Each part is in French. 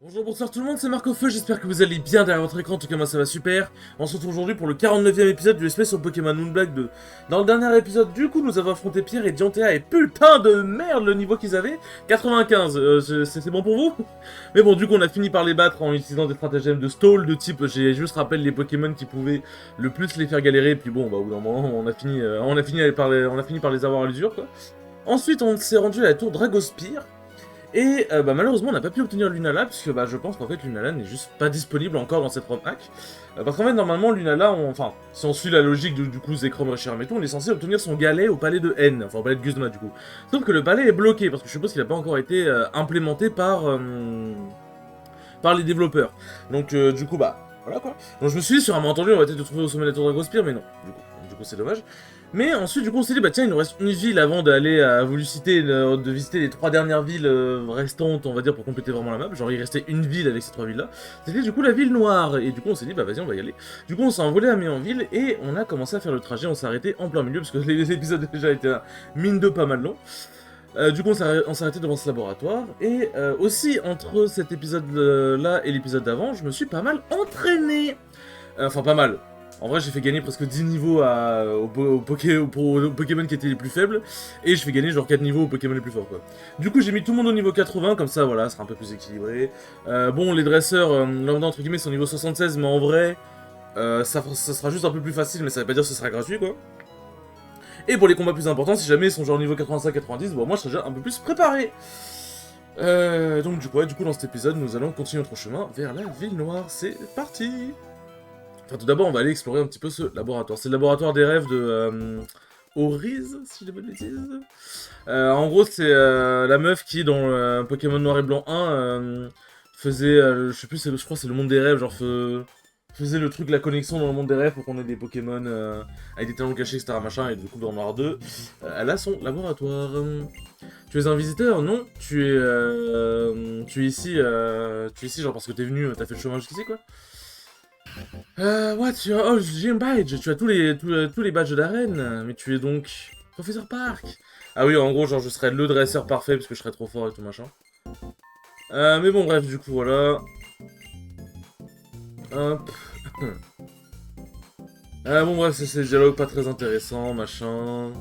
Bonjour, bonsoir tout le monde, c'est Marc Feu, j'espère que vous allez bien derrière votre écran, en tout cas moi ça va super. On se retrouve aujourd'hui pour le 49e épisode du SP sur Pokémon Moonblack 2. Dans le dernier épisode, du coup, nous avons affronté Pierre et Dianthea et putain de merde le niveau qu'ils avaient 95, c'est bon pour vous? Mais bon, du coup on a fini par les battre en utilisant des stratagèmes de stall, de type, j'ai juste rappelé les Pokémon qui pouvaient le plus les faire galérer, et puis bon, bah au bout d'un moment on a fini par les avoir à l'usure quoi. Ensuite on s'est rendu à la tour Dragospire. Et malheureusement on n'a pas pu obtenir Lunala, puisque je pense qu'en fait Lunala n'est juste pas disponible encore dans cette ROM hack. Parce qu'en fait normalement Lunala, enfin, si on suit la logique du coup Zekrom, Reshiram et tout, on est censé obtenir son galet au palais de N, enfin au palais de Guzma du coup. Sauf que le palais est bloqué, parce que je suppose qu'il n'a pas encore été implémenté par les développeurs. Donc du coup voilà quoi. Donc je me suis dit sur un malentendu on va peut-être le trouver au sommet de la tour Dragospire, mais non, du coup c'est dommage. Mais ensuite, du coup, on s'est dit, bah tiens, il nous reste une ville avant d'aller à Volucité, de visiter les 3 dernières villes restantes, on va dire, pour compléter vraiment la map. Genre, il restait une ville avec ces 3 villes-là. C'était du coup la ville noire. Et du coup, on s'est dit, bah vas-y, on va y aller. Du coup, on s'est envolé à Méanville et on a commencé à faire le trajet. On s'est arrêté en plein milieu, parce que les épisodes déjà étaient mine de pas mal longs. Du coup, on s'est arrêté devant ce laboratoire. Et aussi, entre cet épisode-là et l'épisode d'avant, je me suis pas mal entraîné. Enfin, pas mal. En vrai, j'ai fait gagner presque 10 niveaux aux Pokémon qui étaient les plus faibles, et je fais gagner genre 4 niveaux aux Pokémon les plus forts, quoi. Du coup, j'ai mis tout le monde au niveau 80, comme ça, voilà, ça sera un peu plus équilibré. Bon, les dresseurs, lambda, entre guillemets, sont au niveau 76, mais en vrai, ça sera juste un peu plus facile, mais ça veut pas dire que ce sera gratuit, quoi. Et pour les combats plus importants, si jamais ils sont genre niveau 85-90, bon, moi, je serai déjà un peu plus préparé. Donc, du coup, dans cet épisode, nous allons continuer notre chemin vers la ville noire. C'est parti! Enfin, tout d'abord, on va aller explorer un petit peu ce laboratoire. C'est le laboratoire des rêves de Oriz, si je dis pas de bêtises. En gros, c'est la meuf qui, dans Pokémon Noir et Blanc 1, faisait, je sais plus, je crois que c'est le monde des rêves, genre faisait le truc, la connexion dans le monde des rêves pour qu'on ait des Pokémon avec des talents cachés, etc. Machin, et du coup, dans Noir 2, elle a son laboratoire. Tu es un visiteur? Non. Tu es ici, genre parce que t'es venu, t'as fait le chemin jusqu'ici, quoi. What? Oh, j'ai un badge. Tu as tous les badges d'arène. Mais tu es donc Professeur Park. Ah oui, en gros, genre, je serais le dresseur parfait parce que je serais trop fort et tout machin. Mais bon, bref, du coup, voilà. Hop. Bon, bref, c'est des dialogues pas très intéressants, machin.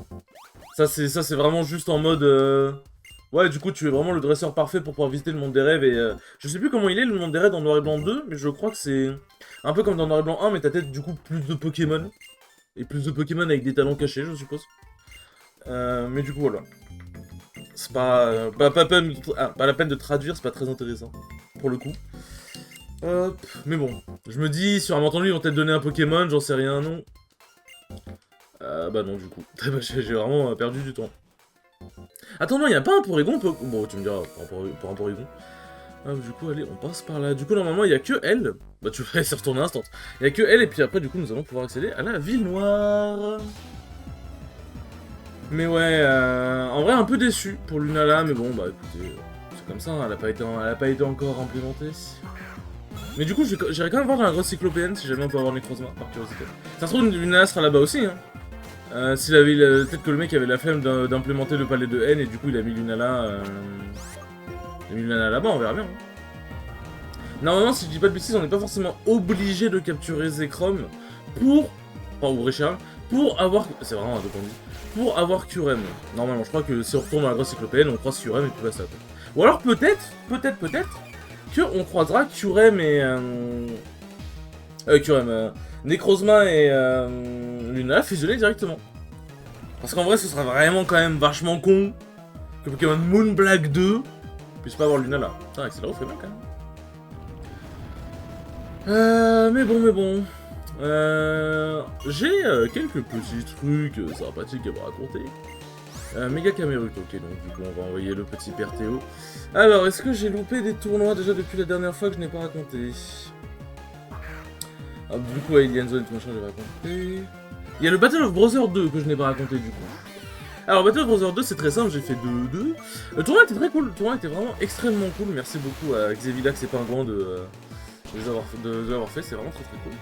Ça, c'est vraiment juste en mode... Ouais, du coup, tu es vraiment le dresseur parfait pour pouvoir visiter le monde des rêves et... Je sais plus comment il est, le monde des rêves dans Noir et Blanc 2, mais je crois que c'est... Un peu comme dans Noir et Blanc 1, mais t'as peut-être du coup plus de Pokémon. Et plus de Pokémon avec des talents cachés, je suppose. Mais du coup, voilà. C'est pas la peine de traduire, c'est pas très intéressant. Pour le coup. Hop. Mais bon. Je me dis, sur un malentendu, ils vont peut-être donner un Pokémon, j'en sais rien, non. Bah non, du coup. J'ai vraiment perdu du temps. Attends, non, y a pas un Porygon Bon, tu me diras, pour un Porygon. Ah, du coup, allez, on passe par là. Du coup, normalement, il y a que elle. Bah, tu vas se retourner instant. Il y a que elle, et puis après, du coup, nous allons pouvoir accéder à la ville noire. Mais ouais, en vrai, un peu déçu pour Lunala, mais bon, bah écoutez, c'est comme ça, hein, elle a pas été encore implémentée. Mais du coup, j'irai quand même voir dans la grosse cyclopéenne si jamais on peut avoir Necrozma, par curiosité. Ça se trouve, Lunala sera là-bas aussi, hein. Peut-être que le mec avait la flemme d'implémenter le palais de N, et du coup, il a mis Lunala... là-bas, on verra bien. Normalement, si je dis pas de bêtises, on n'est pas forcément obligé de capturer Zekrom pour... Enfin, ou Reshiram, pour avoir... C'est vraiment un deux pour avoir Kyurem. Normalement, je crois que si on retourne dans la grosse cyclopéenne, on croise Kyurem et puis basta. Ou alors peut-être, qu'on croisera Kyurem et... Necrozma et Luna fusionnés directement. Parce qu'en vrai, ce serait vraiment quand même vachement con que Pokémon Moonblack 2 puisse pas avoir Lunala. Putain, Accéléraux fait mal quand même. Mais bon. J'ai quelques petits trucs sympathiques à vous raconter. Méga Camerut, ok, donc du coup on va envoyer le petit Perthéo. Alors, est-ce que j'ai loupé des tournois déjà depuis la dernière fois que je n'ai pas raconté? Ah, du coup, Alien Zone et tout machin, j'ai raconté. Il y a le Battle of Brothers 2 que je n'ai pas raconté du coup. Alors, Battle of Brothers 2, c'est très simple, j'ai fait 2-2. Le tournoi était très cool, le tournoi était vraiment extrêmement cool. Merci beaucoup à Xevilax et Pingouin de l'avoir fait, c'est vraiment très cool.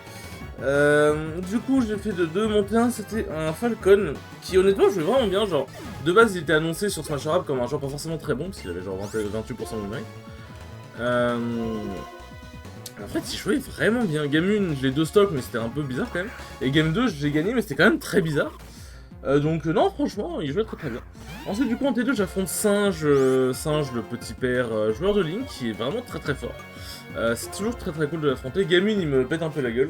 Du coup, j'ai fait de 2. Mon P1, c'était un Falcon qui, honnêtement, jouait vraiment bien. Genre, de base, il était annoncé sur Smash Rap comme un joueur pas forcément très bon, parce qu'il avait genre 28% de numérique. En fait, il jouait vraiment bien. Game 1, je l'ai 2 stocks, mais c'était un peu bizarre quand même. Et Game 2, j'ai gagné, mais c'était quand même très bizarre. Donc non, franchement, il jouait très très bien. Ensuite, du coup, en T2, j'affronte Singe, Singe, le petit père joueur de Link, qui est vraiment très très fort. C'est toujours très très cool de l'affronter. Game 1, il me pète un peu la gueule.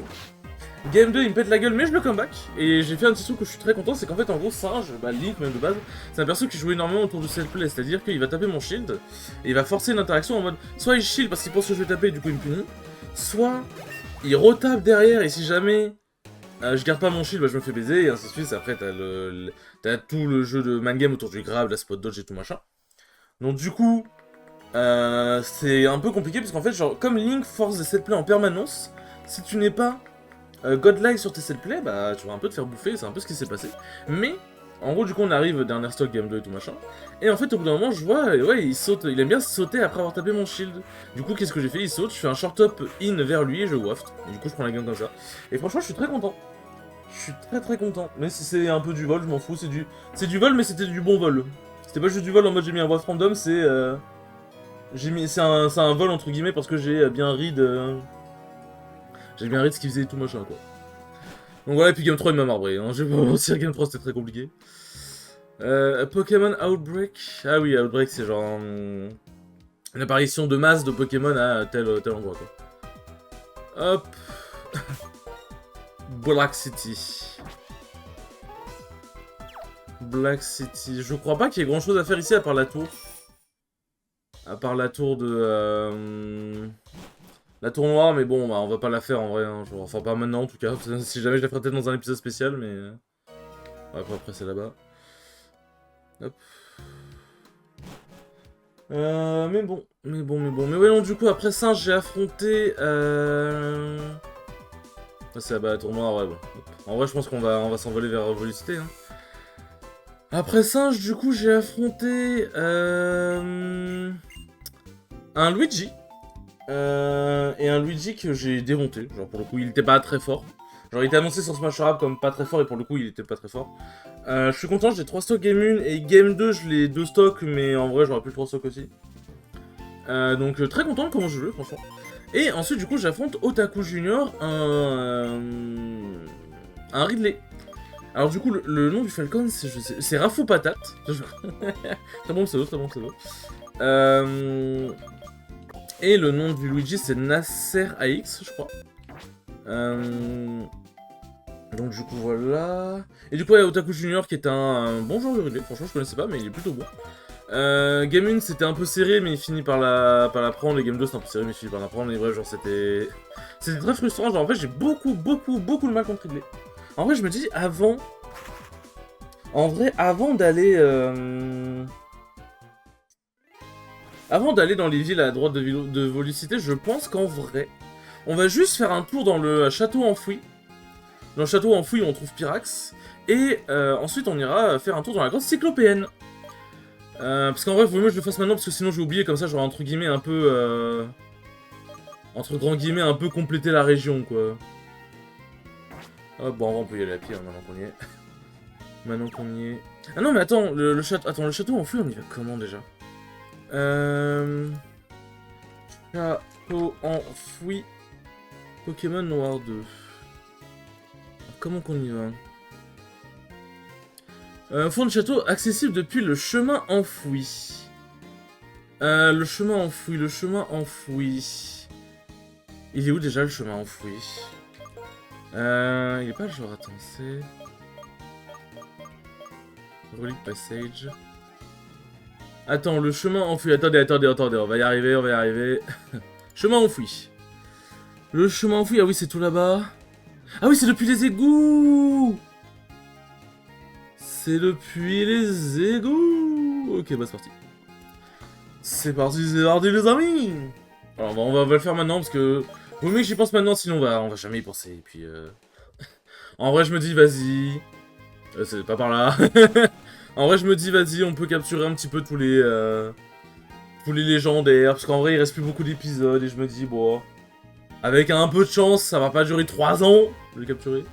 Game 2, il me pète la gueule, mais je le comeback. Et j'ai fait un petit truc où je suis très content, c'est qu'en fait, en gros, Singe, Link même de base, c'est un perso qui joue énormément autour de cette play, c'est-à-dire qu'il va taper mon shield, et il va forcer une interaction en mode, soit il shield parce qu'il pense que je vais taper et du coup il me punit, soit il retape derrière, et si jamais je garde pas mon shield, je me fais baiser, et ainsi de suite. Après, t'as tout le jeu de man game autour du grab, la spot dodge et tout machin. Donc du coup, c'est un peu compliqué, parce qu'en fait, genre, comme Link force des set plays en permanence, si tu n'es pas godlike sur tes set plays, bah tu vas un peu te faire bouffer, c'est un peu ce qui s'est passé. Mais, en gros, du coup, on arrive dernier stock, game 2 et tout machin. Et en fait, au bout d'un moment, je vois, ouais, il saute, il aime bien sauter après avoir tapé mon shield. Du coup, qu'est-ce que j'ai fait? Il saute, je fais un short up in vers lui et je waft. Et du coup, je prends la game comme ça. Et franchement, je suis très content. Je suis très très content. Mais si c'est un peu du vol, je m'en fous. C'est du vol, mais c'était du bon vol. C'était pas juste du vol en mode j'ai mis un waft random, c'est c'est un vol entre guillemets parce que j'ai bien read j'ai bien read ce qu'il faisait et tout machin quoi. Donc voilà, et puis Game 3 il m'a marbré. Hein. Je vais pas mentir, Game 3 c'était très compliqué. Pokémon Outbreak. Ah oui, Outbreak c'est genre une apparition de masse de Pokémon à tel endroit quoi. Hop. Black City. Black City. Je crois pas qu'il y ait grand chose à faire ici à part la tour. À part la tour de... La tour noire, mais bon, bah, on va pas la faire en vrai. Hein. Enfin, pas maintenant en tout cas. Si jamais je la ferai peut-être dans un épisode spécial, mais... Ouais, après c'est là-bas. Hop. Mais bon. Mais ouais, non, du coup, après ça, j'ai affronté... c'est la tour noire, ouais, bon. En vrai, je pense qu'on va s'envoler vers Volupté, hein. Après Singe, du coup, j'ai affronté un Luigi. Et un Luigi que j'ai démonté. Genre, pour le coup, il était pas très fort. Genre, il était annoncé sur Smash Rap comme pas très fort, et pour le coup, il était pas très fort. Je suis content, j'ai 3 stocks Game 1, et Game 2, je l'ai 2 stocks, mais en vrai, j'aurais pu le 3 stocks aussi. Donc, très content de comment je joue, franchement. Et ensuite, du coup, j'affronte Otaku Junior, un Ridley. Alors du coup, le nom du Falcon, c'est Rafou Patate. Très bon pseudo, très bon pseudo. Et le nom du Luigi, c'est Nasser AX, je crois. Donc du coup, voilà. Et du coup, il y a Otaku Junior qui est un bon joueur de Ridley. Franchement, je connaissais pas, mais il est plutôt bon. Game 1, c'était un peu serré, mais il finit par la prendre. Et Game 2, c'était un peu serré, mais il finit par la prendre. Et bref, genre, c'était très frustrant. Genre, en fait, j'ai beaucoup de mal contre Ridley. En vrai, je me dis, avant d'aller... Avant d'aller dans les villes à droite de Volucité, je pense qu'en vrai, on va juste faire un tour dans le château enfoui. Dans le château enfoui, on trouve Pyrax. Et ensuite, on ira faire un tour dans la grotte cyclopéenne. Parce qu'en vrai, il faut mieux que je le fasse maintenant, parce que sinon j'ai oublié, comme ça j'aurais entre guillemets un peu... entre grands guillemets, un peu complété la région, quoi. Hop, bon, on peut y aller à pied, hein, maintenant qu'on y est. Maintenant qu'on y est... Ah non, mais attends, le château enfoui, on y va comment, déjà? Château enfoui... Pokémon Noir 2. Alors, comment qu'on y va? Fond de château accessible depuis le chemin enfoui. Le chemin enfoui... Il est où déjà le chemin enfoui? Il est pas genre, attends, c'est... Relic Passage... Attends, le chemin enfoui... Attendez, on va y arriver, Chemin enfoui. Le chemin enfoui, ah oui, c'est tout là-bas. Ah oui, c'est depuis les égouts. C'est depuis les égouts. Ok, bah c'est parti. C'est parti les amis. Alors on va le faire maintenant parce que... Vaut mieux que j'y pense maintenant, sinon on va jamais y penser. Et puis en vrai je me dis vas-y... c'est pas par là. En vrai je me dis vas-y, on peut capturer un petit peu tous les légendaires. Parce qu'en vrai il reste plus beaucoup d'épisodes et je me dis bon... Avec un peu de chance, ça va pas durer 3 ans de les capturer.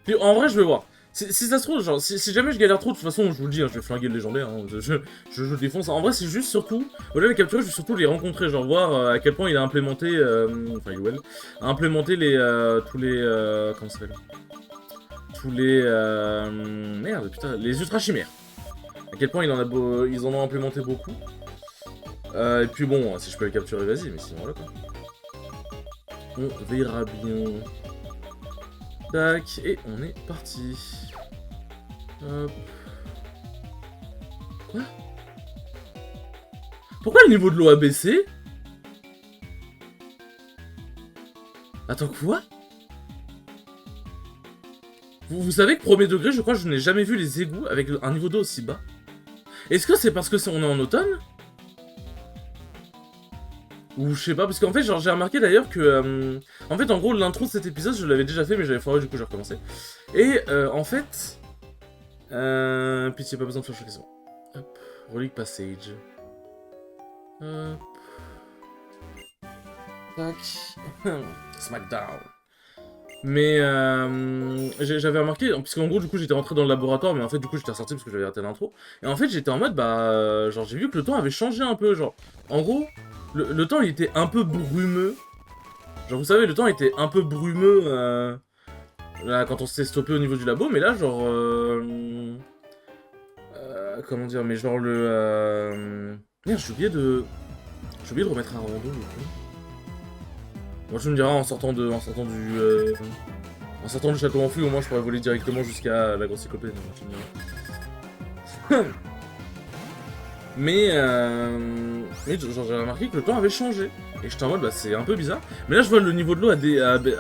Puis en vrai je vais voir. Si ça se trouve, genre, si jamais je galère trop, de toute façon, je vous le dis, hein, je vais flinguer le légendaire, hein, je défonce. En vrai, c'est juste surtout, au-delà des capturer, je vais surtout les rencontrer, genre voir à quel point il a implémenté, enfin, Yuel, a implémenté les, tous les, comment ça s'appelle? Tous les, merde, putain, les ultra chimères. À quel point ils en ont implémenté beaucoup. Et puis bon, si je peux les capturer, vas-y, mais sinon, voilà, quoi. On verra bien. Tac, et on est parti. Hop. Quoi? Pourquoi le niveau de l'eau a baissé? Attends, quoi? Vous savez que premier degré, je crois que je n'ai jamais vu les égouts avec un niveau d'eau aussi bas. Est-ce que c'est parce que on est en automne? Ou je sais pas, parce qu'en fait, genre, j'ai remarqué d'ailleurs que... en fait, en gros, l'intro de cet épisode, je l'avais déjà fait, mais j'avais foiré, du coup, j'ai recommencé. Et, en fait... pitié, pas besoin de faire chaque question. Hop, Relic Passage. Hop. Tac. Smackdown. Mais j'avais remarqué, puisqu'en gros du coup j'étais rentré dans le laboratoire, mais en fait du coup j'étais ressorti parce que j'avais raté l'intro. Et en fait j'étais en mode bah genre j'ai vu que le temps avait changé un peu, genre en gros le temps il était un peu brumeux. Genre vous savez le temps était un peu brumeux là quand on s'est stoppé au niveau du labo, mais là genre comment dire, mais genre merde j'ai oublié de remettre un rando du coup. Moi tu me diras en sortant du château enfui, au moins je pourrais voler directement jusqu'à la grosse cyclopée. Mais genre j'ai remarqué que le temps avait changé. Et j'étais en mode bah c'est un peu bizarre. Mais là je vois le niveau de l'eau a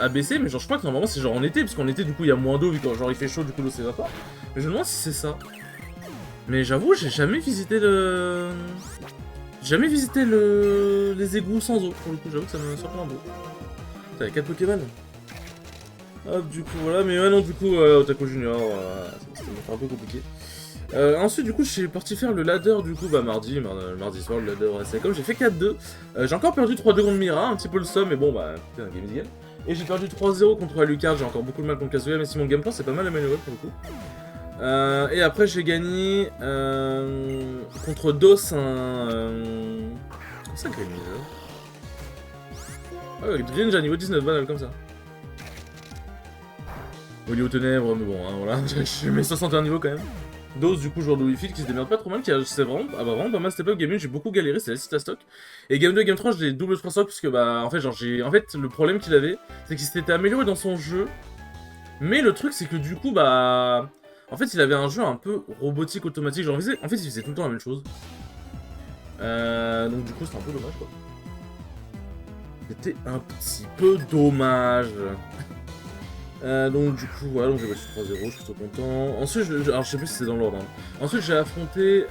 baissé, mais genre je crois que normalement c'est genre en été, parce qu'en été du coup il y a moins d'eau vu que genre il fait chaud du coup l'eau s'évapore. Mais je me demande si c'est ça. Mais j'avoue j'ai jamais visité les égouts sans eau, pour le coup j'avoue que ça me surprend un peu. Putain, y'a 4 Pokémon. Hop, du coup, voilà, mais ouais, non, du coup, Otaku Junior, c'était un peu compliqué. Ensuite, du coup, je suis parti faire le ladder, du coup, bah, mardi soir, le ladder c'est comme j'ai fait 4-2. J'ai encore perdu 3-2 contre Mira, un petit peu le somme, mais bon, bah, putain, game is game. Et j'ai perdu 3-0 contre Alucard, j'ai encore beaucoup de mal contre Kazuya, mais si mon gameplay c'est pas mal amélioré pour le coup. Et après, j'ai gagné contre Dos, comment ça, Green Ah ouais, Green, j'ai un niveau 19, banal, comme ça. Oli aux ténèbres, mais bon, hein, voilà, j'ai mes 61 niveaux quand même. Dose, du coup, joueur de Wi-Fi qui se démerde pas trop mal, c'est vraiment pas mal step up. Game 1, j'ai beaucoup galéré, c'est la site à stock. Et Game 2 et Game 3, je l'ai double 3 stock, parce que bah, en fait, genre, le problème qu'il avait, c'est qu'il s'était amélioré dans son jeu. Mais le truc, c'est que du coup, bah. En fait, il avait un jeu un peu robotique, automatique. Genre, en fait, il faisait tout le temps la même chose. Donc, du coup, c'était un peu dommage, quoi. C'était un petit peu dommage. Donc du coup voilà, donc j'ai battu 3-0, je suis plutôt content. Ensuite, alors je sais plus si c'est dans l'ordre. Hein. Ensuite j'ai affronté...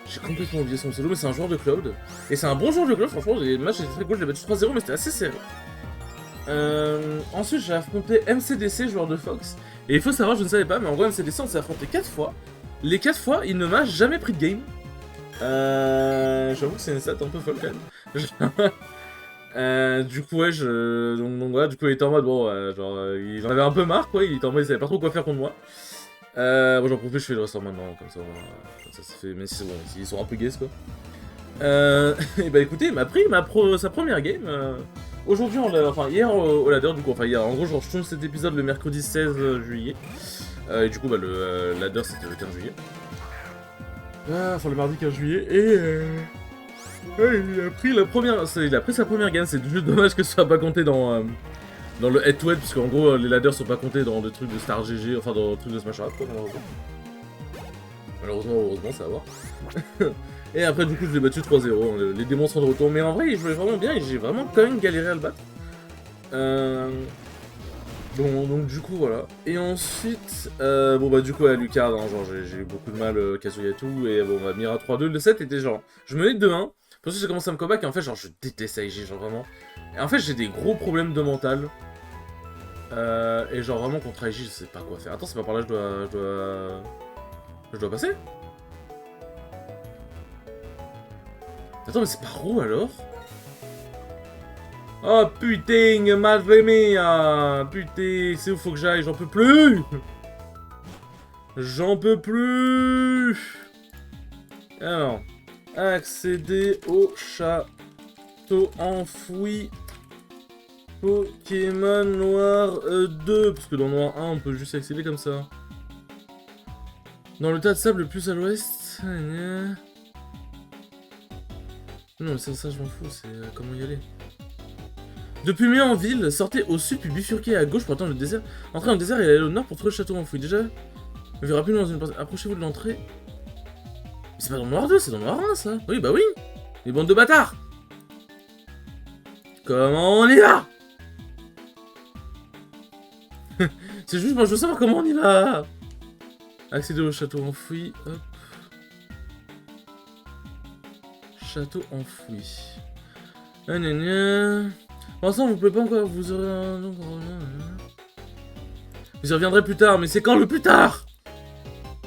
J'ai complètement oublié son pseudo, mais c'est un joueur de Cloud. Et c'est un bon joueur de Cloud, franchement, le match était très cool, j'ai battu 3-0, mais c'était assez serré. Ensuite j'ai affronté MCDC, joueur de Fox. Et il faut savoir, je ne savais pas, mais en gros MCDC on s'est affronté 4 fois. Les 4 fois, il ne m'a jamais pris de game. J'avoue que c'est une stat un peu folle quand même. Du coup, ouais, donc voilà, du coup, il était en mode, bon, genre, il en avait un peu marre, quoi, il était en mode, il savait pas trop quoi faire contre moi. Bon, j'en profite, je fais le ressort maintenant, comme ça se fait, mais c'est bon, ils sont un peu gays, quoi. Et bah écoutez, il m'a pris sa première game, aujourd'hui, enfin, hier au ladder, du coup, enfin, hier, en gros, genre, je tourne cet épisode le mercredi 16 juillet, et du coup, bah, le ladder, c'était le 15 juillet. Enfin, le mardi 15 juillet, et ouais, il a pris sa première game, c'est juste dommage que ce soit pas compté dans le head-to-head, parce qu'en gros, les ladders sont pas comptés dans le truc de Star GG, enfin dans le truc de Smash Rap, quoi, malheureusement. Heureusement, ça va voir. Et après, du coup, je l'ai battu 3-0, hein, les démons sont de retour, mais en vrai, il jouait vraiment bien, et j'ai vraiment quand même galéré à le battre. Donc du coup, voilà. Et ensuite, bon bah du coup, à Lucard, hein, genre, j'ai eu beaucoup de mal, Kazuya et tout, et bon, bah, Mira 3-2, le 7 était genre, je menais 2-1, parce que j'ai commencé à me comeback, et en fait, genre, je déteste AIG, genre, vraiment. Et en fait, j'ai des gros problèmes de mental. Et genre, vraiment, contre AIG, je sais pas quoi faire. Attends, c'est pas par là, je dois passer? Attends, mais c'est par où, alors? Oh putain, madre mia. Putain, c'est où faut que j'aille, j'en peux plus. J'en peux plus. Alors, accéder au château enfoui. Pokémon Noir 2. Parce que dans Noir 1, on peut juste accéder comme ça. Dans le tas de sable le plus à l'ouest. Non, mais ça je m'en fous, c'est comment y aller. Depuis mieux en ville, sortez au sud puis bifurquez à gauche pour atteindre le désert. Entrez dans le désert et allez au nord pour trouver le château enfoui. Déjà, vous verrez rapidement dans une partie. Approchez-vous de l'entrée. Mais c'est pas dans le Noir 2, c'est dans le Noir 1 ça. Oui, bah oui. Les bandes de bâtards. Comment on y va? C'est juste, moi je veux savoir comment on y va. Accéder au château enfoui, hop. Château enfoui. Pour l'instant, vous pouvez pas encore, vous aurez un... Vous y reviendrez plus tard, mais c'est quand le plus tard?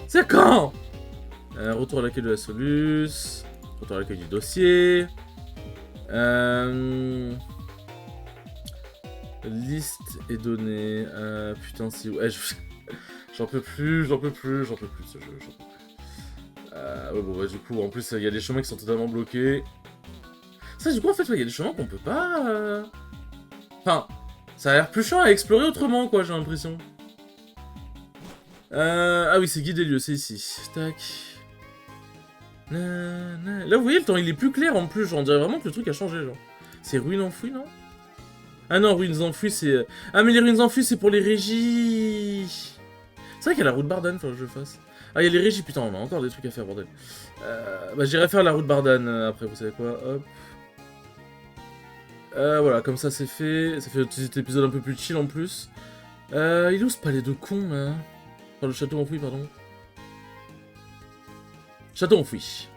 C'est quand? Retour à l'accueil de la Solus. Retour à l'accueil du dossier. Liste et données. Putain, si... Ouais, j'en peux plus ce jeu, j'en peux plus. Ouais, bon, bah, du coup, en plus, il y a des chemins qui sont totalement bloqués. Ça, du coup, en fait, il y a des chemins qu'on peut pas... Enfin, ça a l'air plus chiant à explorer autrement, quoi, j'ai l'impression. Ah oui, c'est guide des lieux, c'est ici. Tac. Là, vous voyez, le temps, il est plus clair, en plus. Genre, on dirait vraiment que le truc a changé, genre. C'est ruines enfouies, non? Ah non, ruines enfouies, c'est... Ah, mais les ruines enfouies, c'est pour les régies. C'est vrai qu'il y a la route Bardane, faut que je le fasse. Ah, il y a les régies, putain, on a encore des trucs à faire, bordel. Bah, j'irai faire la route Bardane après, vous savez quoi, hop. Voilà, comme ça, c'est fait. Ça fait un petit épisode un peu plus chill, en plus. Il est où ce palais de con, là? Enfin, le château enfoui, pardon. Château enfoui.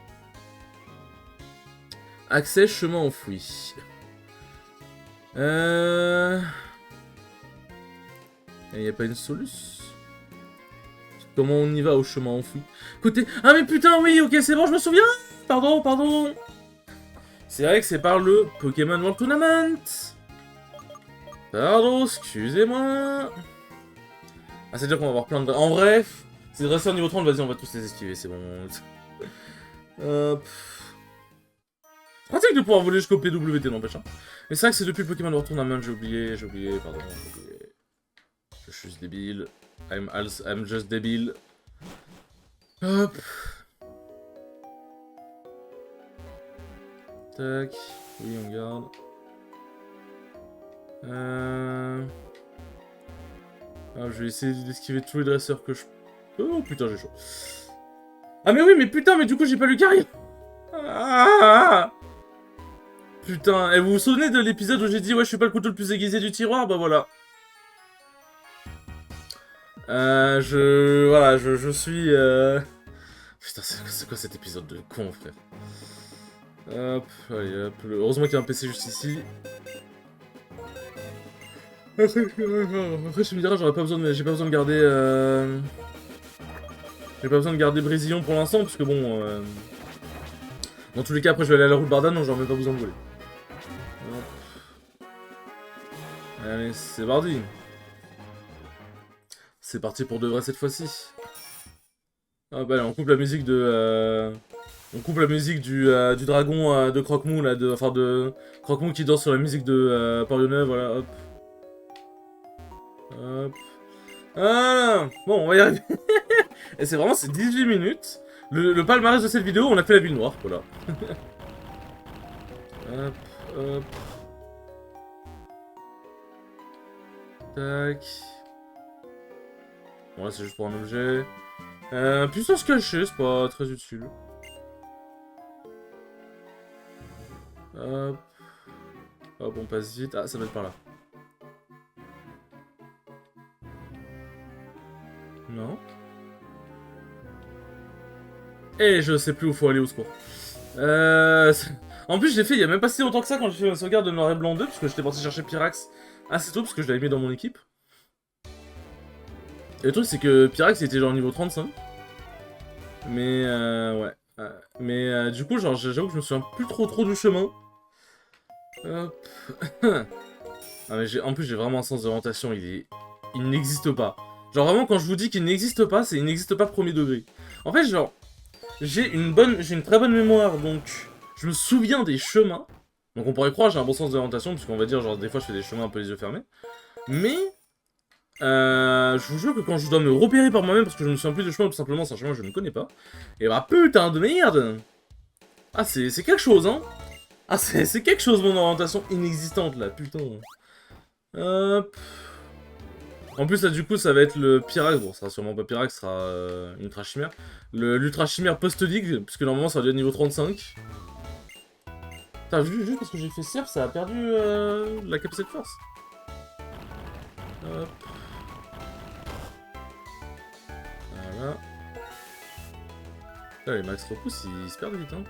Accès, chemin enfoui. Il n'y a pas une soluce? Comment on y va au chemin enfoui? Côté... Ah mais putain, oui, ok, c'est bon, je me souviens. Pardon. C'est vrai que c'est par le Pokémon World Tournament. Pardon, excusez-moi. Ah, c'est-à-dire qu'on va avoir plein de... En vrai, c'est dresseur niveau 30, vas-y, on va tous les esquiver, c'est bon. Hop. Pratique de pouvoir voler jusqu'au PWT, n'empêche. Hein. Mais c'est vrai que c'est depuis le Pokémon World Tournament, j'ai oublié, pardon, j'ai oublié. Je suis juste débile. I'm just débile. Hop. Tac. Oui, on garde. Ah, je vais essayer d'esquiver tous les dresseurs que je peux. Oh putain, j'ai chaud. Ah mais oui, mais putain, mais du coup j'ai pas Lucario. Ah putain, et vous vous souvenez de l'épisode où j'ai dit ouais, je suis pas le couteau le plus aiguisé du tiroir? Bah voilà. Voilà, je suis... Putain, c'est quoi cet épisode de con, frère? Hop, allez, hop. Heureusement qu'il y a un PC juste ici. Après, je me dirais, j'ai pas besoin de garder... J'ai pas besoin de garder Brésillon pour l'instant, parce que bon... Dans tous les cas, après, je vais aller à la route Bardane, donc j'aurai même pas besoin de voler. Hop. Allez, c'est parti. C'est parti pour de vrai cette fois-ci. Ah bah là, on coupe la musique de... On coupe la musique du dragon de Croque-Mou, là, enfin de... Croque-Mou qui danse sur la musique de Parionneuve, voilà, hop. Hop. Ah, bon, on va y arriver. Et c'est vraiment, c'est 18 minutes. Le palmarès de cette vidéo, on a fait la ville noire, voilà. Hop, hop. Tac. Bon, là, c'est juste pour un objet. Puissance cachée, c'est pas très utile. Hop. Hop, on passe vite. Ah, ça doit être par là. Non. Et je sais plus où faut aller au secours. En plus, je l'ai fait il y a même pas si longtemps que ça quand j'ai fait ma sauvegarde de Noir et Blanc 2, parce que j'étais parti chercher Pyrax assez tôt, parce que je l'avais mis dans mon équipe. Et le truc, c'est que Pyrax il était genre niveau 35. Mais ouais. Mais du coup, genre, j'avoue que je me souviens plus trop du chemin. Hop. Ah, mais en plus, j'ai vraiment un sens d'orientation, il n'existe pas. Genre, vraiment, quand je vous dis qu'il n'existe pas, c'est il n'existe pas premier degré. En fait, genre, j'ai une très bonne mémoire, donc je me souviens des chemins. Donc on pourrait croire que j'ai un bon sens d'orientation, puisqu'on va dire, genre, des fois, je fais des chemins un peu les yeux fermés. Mais, je vous jure que quand je dois me repérer par moi-même, parce que je me souviens plus de chemin, tout simplement, c'est un chemin que je ne connais pas, et bah putain de merde. Ah, c'est quelque chose, hein. Ah, c'est quelque chose, mon orientation inexistante, là, putain. Hop. En plus, là, du coup, ça va être le Pyrax. Bon, ça sera sûrement pas Pyrax, ça sera Ultra Chimère. L'Ultra Chimère post-Dig, puisque normalement, ça va être niveau 35. T'as vu, juste parce que j'ai fait Serp, ça a perdu la capacité de force. Hop. Voilà. Là, les max repousse, ils se perdent vite, hein.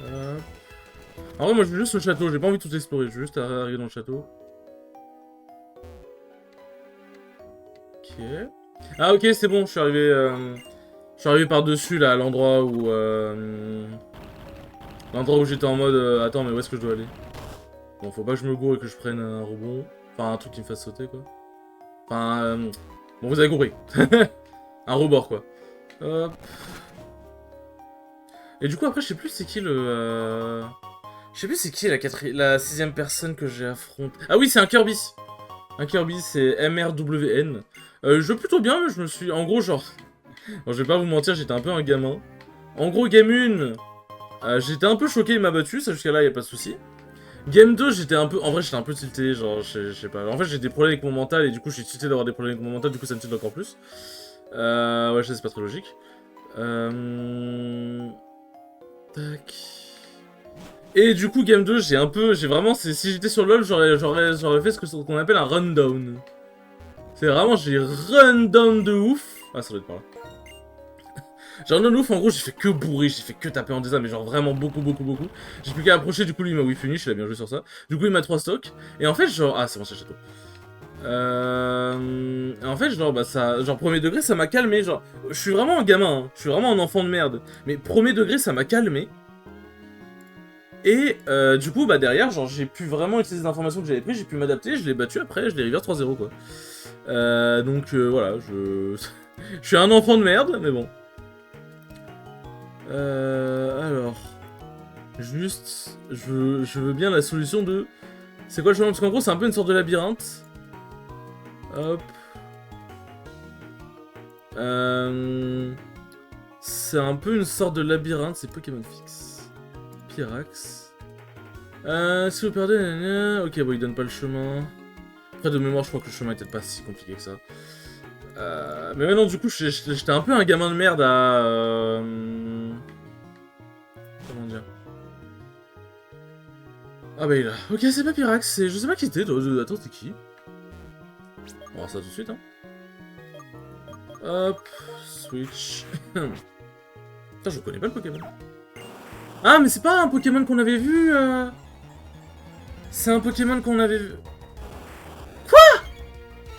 Hop. En vrai, moi, je veux juste le château, j'ai pas envie de tout explorer, je veux juste arriver dans le château. Ok. Ah, ok, c'est bon, je suis arrivé... Je suis arrivé par-dessus, là, à l'endroit où... L'endroit où j'étais en mode... attends, mais où est-ce que je dois aller? Bon, faut pas que je me gourre et que je prenne un rebond. Enfin, un truc qui me fasse sauter, quoi. Enfin, bon, vous avez compris. Un rebord, quoi. Hop. Et du coup, après, je sais plus c'est qui le... Je sais plus c'est qui la sixième personne que j'ai affrontée. Ah oui, c'est un Kirby. Un Kirby, c'est MRWN. Je joue plutôt bien, mais je me suis... En gros, genre... Bon, je vais pas vous mentir, j'étais un peu un gamin. En gros, Game 1, j'étais un peu choqué, il m'a battu, ça jusqu'à là, y a pas de souci. Game 2, j'étais un peu... En vrai, j'étais un peu tilté, genre, je sais pas. En fait, j'ai des problèmes avec mon mental, et du coup, je suis tilté d'avoir des problèmes avec mon mental, du coup, ça me tilte encore plus. Ouais, je sais, c'est pas très logique. Tac... Et du coup, Game 2, j'ai vraiment... Si j'étais sur LoL, j'aurais fait ce qu'on appelle un rundown. C'est vraiment, j'ai rundown de ouf. Ah, ça doit être par là. J'ai rundown de ouf, en gros, j'ai fait que bourrer, j'ai fait que taper en désarme, mais genre vraiment beaucoup. J'ai plus qu'à approcher, du coup, lui, il m'a oui finish, il a bien joué sur ça. Du coup, il m'a 3 stocks. Et en fait, genre... Ah, c'est bon, c'est le château. En fait, genre, bah, ça... Genre, premier degré, ça m'a calmé, genre... Je suis vraiment un gamin, hein. Je suis vraiment un enfant de merde. Mais premier degré, ça m'a calmé. Et du coup, bah derrière, genre j'ai pu vraiment utiliser les informations que j'avais prises, j'ai pu m'adapter, je l'ai battu après, je l'ai reverse 3-0 quoi. Donc voilà, je suis un enfant de merde, mais bon. Alors, juste, je veux bien la solution de... C'est quoi le chemin? Parce qu'en gros, c'est un peu une sorte de labyrinthe. Hop. C'est un peu une sorte de labyrinthe, c'est Pokémon Fix. Pyrax. Si vous perdez... Ok, bon, il donne pas le chemin. Après, de mémoire, je crois que le chemin était pas si compliqué que ça. Mais maintenant, du coup, j'étais un peu un gamin de merde à... Comment dire? Ah bah, il est là. Ok, c'est pas Pyrax, c'est... Je sais pas qui c'était. Attends, c'était qui? On va voir ça tout de suite, hein. Hop. Switch. Putain, je connais pas le Pokémon. Ah, mais c'est pas un Pokémon qu'on avait vu C'est un Pokémon qu'on avait vu... Quoi?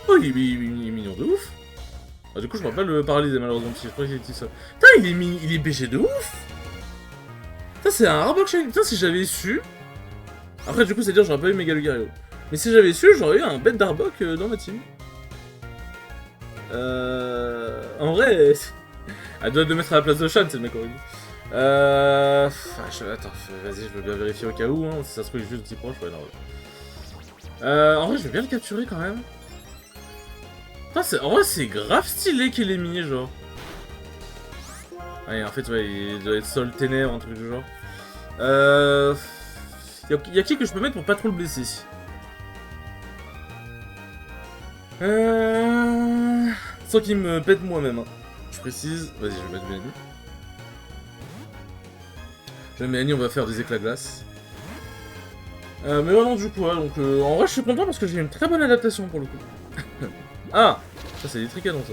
Oh, il est mignon de ouf. Ah, du coup, je peux pas le paralyser, malheureusement, parce que je crois qu'il était ça. Putain, il est BG de ouf. Putain, c'est un Arbok Shiny. Putain, si j'avais su... Après, du coup, c'est-à-dire j'aurais pas eu Mega Lucario. Mais si j'avais su, j'aurais eu un bête d'Arbok dans ma team. En vrai... Elle doit te mettre à la place de Shan, c'est le mec horrible. Attends, vas-y, je veux bien vérifier au cas où, hein, si ça se trouve juste petit proche, ouais, non. En vrai, je vais bien le capturer quand même. Putain, en vrai, c'est grave stylé qu'il ait mis, genre. Allez, en fait, ouais, il doit être Sol Ténèbres, un truc du genre. Y'a qui que je peux mettre pour pas trop le blesser? Sans qu'il me pète moi-même, hein. Je précise. Vas-y, je vais mettre Mélanie. Je vais Mélanie, on va faire des éclats glace. Mais ouais, non, du coup, ouais, donc en vrai, je suis content parce que j'ai une très bonne adaptation pour le coup. Ah! Ça, c'est des tricadons, ça.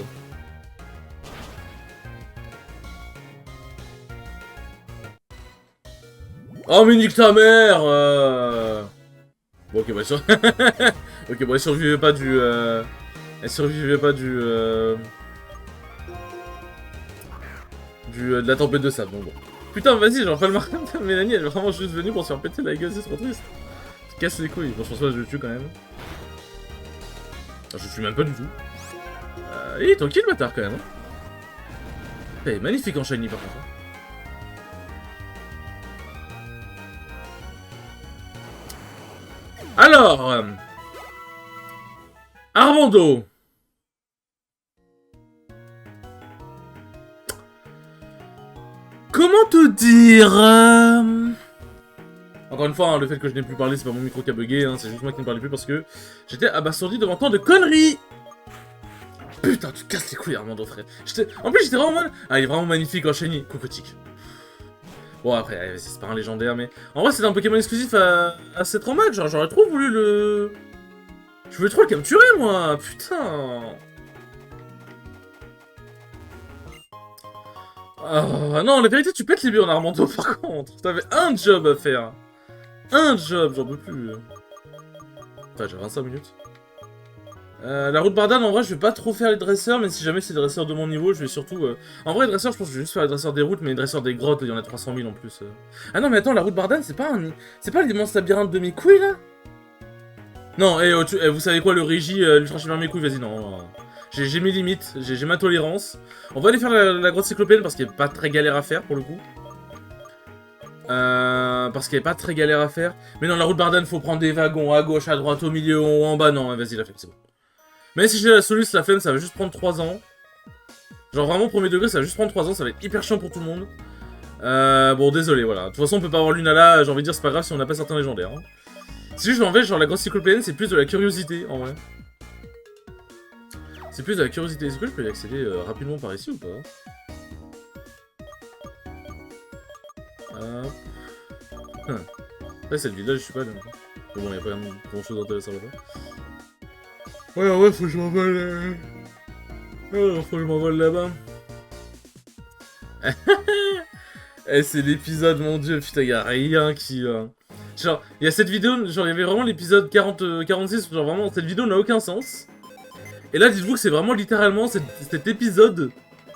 Oh, mais nique ta mère! Bon, ok, bah, ok, bon, elle survivait pas du... Elle survivait pas du... de la tempête de sable, donc bon. Putain, vas-y, genre, pas le marqueur de Mélanie, elle est vraiment juste venue pour se faire péter la gueule, c'est trop triste. Tu casses les couilles. Bon, je pense pas que je le tue quand même. Je le tue même pas du tout. Il est tranquille, le bâtard, quand même. Il est magnifique en shiny, par contre. Alors... Armando. Comment te dire Encore une fois, hein, le fait que je n'ai plus parlé, c'est pas mon micro qui a bugué, hein, c'est juste moi qui ne parlais plus parce que j'étais abasourdi devant tant de conneries. Putain, tu casses les couilles, Armando, frère. En plus, j'étais vraiment mal. Ah, il est vraiment magnifique en shiny. Cocotique. Bon, après, c'est pas un légendaire, mais... En vrai, c'est un Pokémon exclusif à cette Max. Genre, j'aurais trop voulu le... Je voulais trop le capturer, moi. Putain. Ah non, la vérité, tu pètes les billes en Armando, par contre. T'avais un job à faire. Un job, j'en peux plus. Enfin, j'ai 25 minutes. La route Bardane, en vrai, je vais pas trop faire les dresseurs, mais si jamais c'est des dresseurs de mon niveau, je vais surtout... En vrai, les dresseurs, je pense que je vais juste faire les dresseurs des routes, mais les dresseurs des grottes, il y en a 300 000 en plus. Ah non, mais attends, la route Bardane, c'est pas un... C'est pas l'immense labyrinthe de mes couilles, là? Non, vous savez quoi, le Régie, l'ultra chimère mes couilles, vas-y, non. J'ai mes limites, j'ai ma tolérance. On va aller faire la grotte cyclopéenne, parce qu'elle est pas très galère à faire, pour le coup. Parce qu'elle est pas très galère à faire. Mais non, la route Bardane, faut prendre des wagons à gauche, à droite, au milieu, en bas, non, vas-y, la flemme, c'est bon. Mais si j'ai la solution, la flemme, ça va juste prendre 3 ans. Genre vraiment, premier degré, ça va juste prendre 3 ans, ça va être hyper chiant pour tout le monde. Bon, désolé, voilà. De toute façon, on peut pas avoir Lunala, j'ai envie de dire, c'est pas grave si on n'a pas certains légendaires. Hein. Si je m'en vais, genre la grosse cyclopéenne, c'est plus de la curiosité, en vrai. C'est plus de la curiosité. Est-ce que je peux y accéder rapidement par ici ou pas? Là, c'est le village, je suis pas là. Mais bon, y'a pas grand chose d'intéressant là-bas. Ouais, faut que je m'envole. Faut que je m'envole là-bas. Eh, c'est l'épisode, mon dieu, putain, y'a rien qui... Genre, il y a cette vidéo, genre, il y avait vraiment l'épisode 46, genre, vraiment, cette vidéo n'a aucun sens. Et là, dites-vous que c'est vraiment littéralement cet épisode...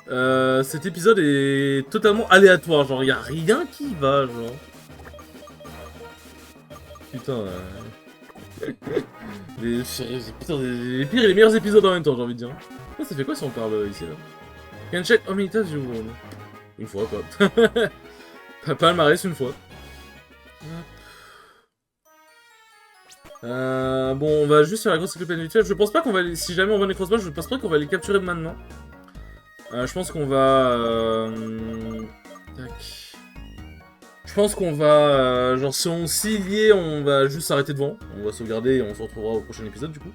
cet épisode est totalement aléatoire, genre, y'a rien qui va, genre. Putain, putain, les pires et les meilleurs épisodes en même temps, j'ai envie de dire. Oh, ça fait quoi si on parle ici, là? Can check how many times you won? Une fois, quoi. Palmarès, une fois. Bon, on va juste faire la grosse cyclopédie virtuelle. Je pense pas qu'on va les... Si jamais on va les crossbows, je pense pas qu'on va les capturer maintenant. Je pense qu'on va... Tac. Je pense qu'on va... genre, si on s'y y est, on va juste s'arrêter devant. On va sauvegarder et on se retrouvera au prochain épisode, du coup.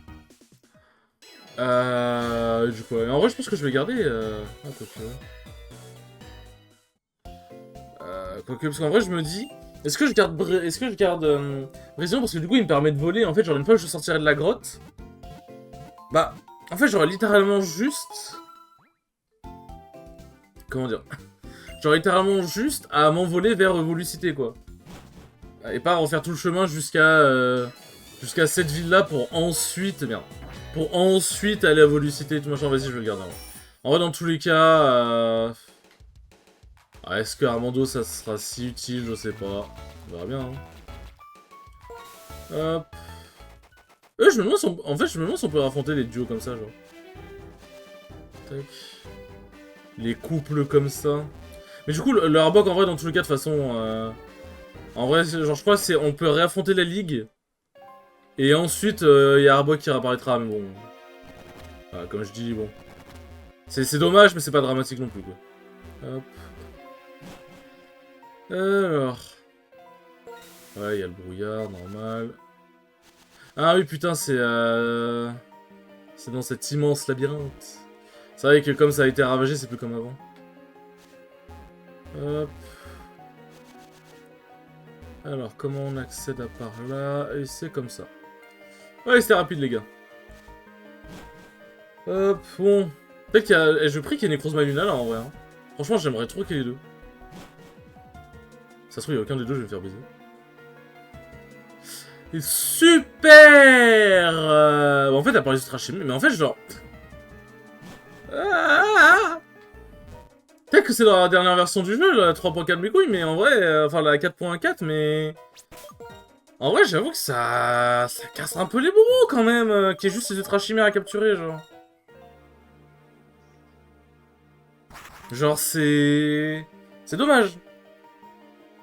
Du coup, en vrai, je pense que je vais garder... quoique, parce qu'en vrai, je me dis... Est-ce que je garde Brésilien parce que du coup, il me permet de voler. En fait, genre, une fois que je sortirai de la grotte... Bah, en fait, j'aurais littéralement juste... Comment dire? J'aurais littéralement juste à m'envoler vers Volucité, quoi. Et pas refaire tout le chemin jusqu'à jusqu'à cette ville-là pour ensuite... Merde. Pour ensuite aller à Volucité et tout machin. Vas-y, je vais le garder. En vrai, dans tous les cas... est-ce que Armando, ça sera si utile? Je sais pas. On verra bien, hein. Hop. Je me demande si on... En fait, je me demande si on peut affronter les duos comme ça, genre. Tac. Les couples comme ça. Mais du coup, le Arbok, en vrai, dans tous les cas, de toute façon... En vrai, genre, je crois on peut réaffronter la Ligue. Et ensuite, il y a Arbok qui réapparaîtra, mais bon... Voilà, comme je dis, bon... C'est dommage, mais c'est pas dramatique non plus, quoi. Hop. Alors... Ouais, il y a le brouillard, normal. Ah oui, putain, c'est c'est dans cet immense labyrinthe. C'est vrai que comme ça a été ravagé, c'est plus comme avant. Hop. Alors, comment on accède à par là? Et c'est comme ça. Ouais, c'était rapide, les gars. Hop, bon. Peut-être qu'il y a... Je prie qu'il y ait Necros Maluna, là, en vrai. Hein. Franchement, j'aimerais trop qu'il y ait les deux. Ça se trouve, il n'y a aucun des deux, je vais me faire baiser. Et super En fait, elle parle ultra chimie, mais en fait, genre... que c'est dans la dernière version du jeu, la 3.4 mes couilles, mais en vrai, enfin la 4.4, mais... En vrai, j'avoue que ça casse un peu les bonbons quand même, qu'il y ait juste ces ultra chimères à capturer, genre. Genre, c'est dommage.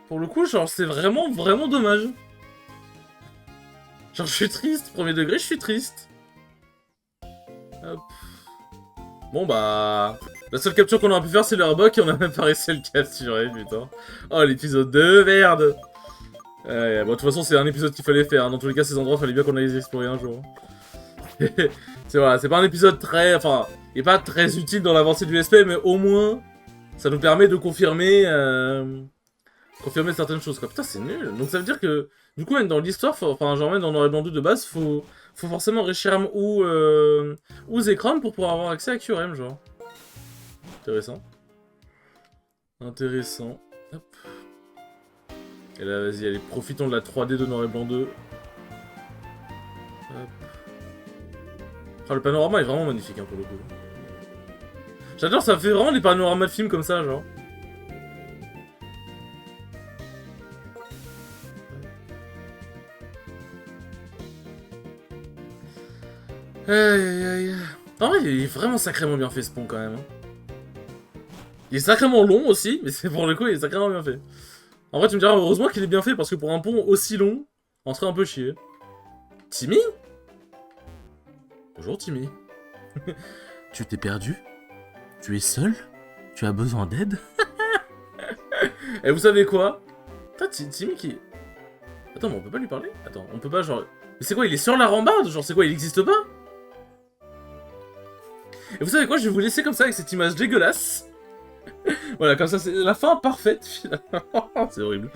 Pour le coup, genre, c'est vraiment, vraiment dommage. Genre, je suis triste, premier degré, je suis triste. Hop. Bon, bah... La seule capture qu'on aurait pu faire, c'est le robot, et on a même pas réussi à le capturer, putain. Oh, l'épisode de merde. Ouais, bon, de toute façon, c'est un épisode qu'il fallait faire. Dans tous les cas, ces endroits, fallait bien qu'on aille les explorer un jour. C'est voilà, c'est pas un épisode très... Enfin, il est pas très utile dans l'avancée du SP, mais au moins, ça nous permet de confirmer... confirmer certaines choses, quoi. Putain, c'est nul. Donc ça veut dire que, du coup, même dans l'histoire, enfin, genre même dans Noir et Blanc 2 de base, faut forcément Reshiram ou Zekrom pour pouvoir avoir accès à Kyurem, genre. Intéressant. Intéressant. Hop. Et là, vas-y, allez, profitons de la 3D de Noir et Blanc 2. Hop. Ah, le panorama est vraiment magnifique, hein, pour le coup. J'adore, ça fait vraiment des panoramas de films comme ça, genre. Aïe aïe aïe. En vrai, il est vraiment sacrément bien fait ce pont quand même. Hein. Il est sacrément long aussi, mais c'est pour le coup, il est sacrément bien fait. En vrai, tu me diras, heureusement qu'il est bien fait, parce que pour un pont aussi long, on serait un peu chier. Timmy? Bonjour Timmy. Tu t'es perdu? Tu es seul? Tu as besoin d'aide? Et vous savez quoi? Putain, Timmy qui... Attends, mais on peut pas lui parler? Attends, on peut pas genre... Mais c'est quoi, il est sur la rambarde? Genre, c'est quoi, il existe pas? Et vous savez quoi, je vais vous laisser comme ça avec cette image dégueulasse. Voilà, comme ça, c'est la fin parfaite, finalement. C'est horrible.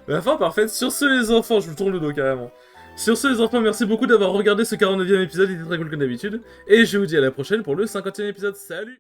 La fin parfaite. Sur ce, les enfants, je vous tourne le dos, carrément. Sur ce, les enfants, merci beaucoup d'avoir regardé ce 49e épisode, il était très cool comme d'habitude. Et je vous dis à la prochaine pour le 50e épisode. Salut!